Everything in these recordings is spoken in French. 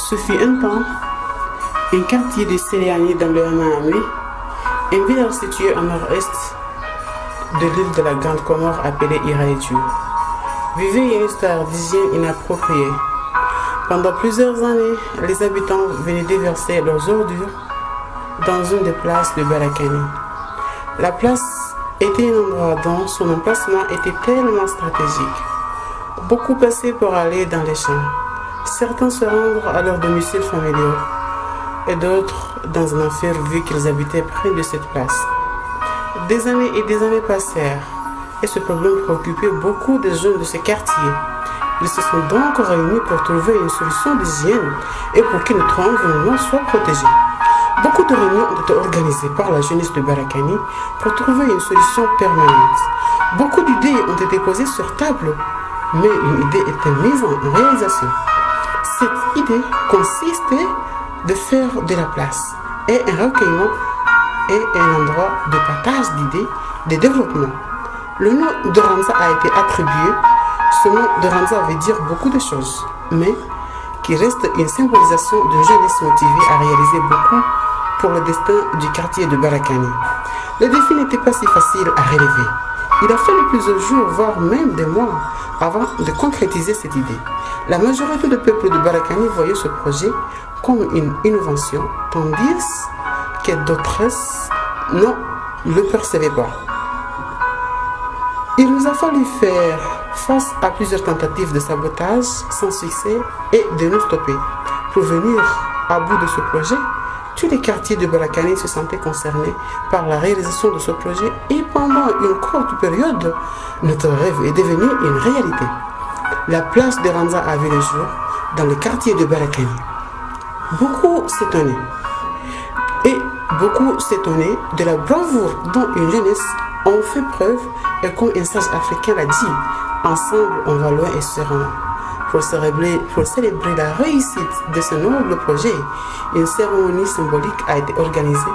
Ce fut un temps, un quartier de Céliani dans le Hamahami, un village situé au nord-est de l'île de la Grande Comore appelée Iraïtu. Vivait une histoire d'hygiène inappropriée. Pendant plusieurs années, les habitants venaient déverser leurs ordures dans une des places de Barakani. La place était un endroit dont son emplacement était tellement stratégique. Beaucoup passaient pour aller dans les champs. Certains se rendre à leur domicile familial et d'autres dans un enfer vu qu'ils habitaient près de cette place. Des années et des années passèrent et ce problème préoccupait beaucoup de jeunes de ce quartier. Ils se sont donc réunis pour trouver une solution d'hygiène et pour que notre environnement soit protégé. Beaucoup de réunions ont été organisées par la jeunesse de Barakani pour trouver une solution permanente. Beaucoup d'idées ont été posées sur table, mais une idée était mise en réalisation. Cette idée consistait de faire de la place et un recueillement et un endroit de partage d'idées de développement. Le nom de Ramza a été attribué. Ce nom de Ramza veut dire beaucoup de choses, mais qui reste une symbolisation de jeunesse motivée à réaliser beaucoup pour le destin du quartier de Barakani. Le défi n'était pas si facile à relever. Il a fallu plusieurs jours, voire même des mois, avant de concrétiser cette idée. La majorité du peuple de Barakani voyait ce projet comme une innovation, tandis que d'autres ne le percevaient pas. Il nous a fallu faire face à plusieurs tentatives de sabotage sans succès et de nous stopper. Pour venir à bout de ce projet, tous les quartiers de Barakani se sentaient concernés par la réalisation de ce projet et pendant une courte période, notre rêve est devenu une réalité. La place de Ramza a vu le jour dans le quartier de Barakani. Beaucoup s'étonnaient de la bravoure dont une jeunesse en fait preuve et comme un sage africain l'a dit, ensemble on va loin et serein. Pour célébrer la réussite de ce noble projet, une cérémonie symbolique a été organisée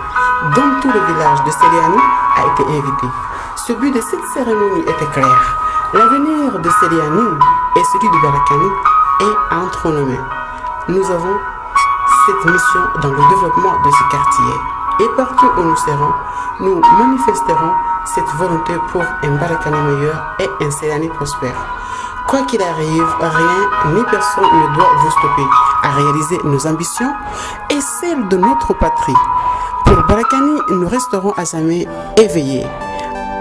dont tout le village de Céliani a été invité. Ce but de cette cérémonie était clair. L'avenir de Céliani et celui de Barakani est entre nos mains. Nous avons cette mission dans le développement de ce quartier. Et partout où nous serons, nous manifesterons cette volonté pour un Barakani meilleur et un Céliani prospère. Quoi qu'il arrive, rien ni personne ne doit vous stopper à réaliser nos ambitions et celles de notre patrie. Pour Barakani, nous resterons à jamais éveillés.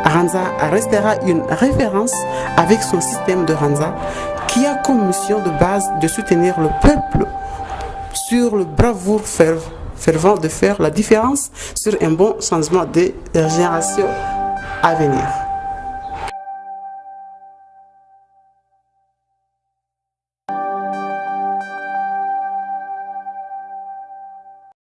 Ramza restera une référence avec son système de Ramza qui a comme mission de base de soutenir le peuple sur le bravoure fervent de faire la différence sur un bon changement de génération à venir.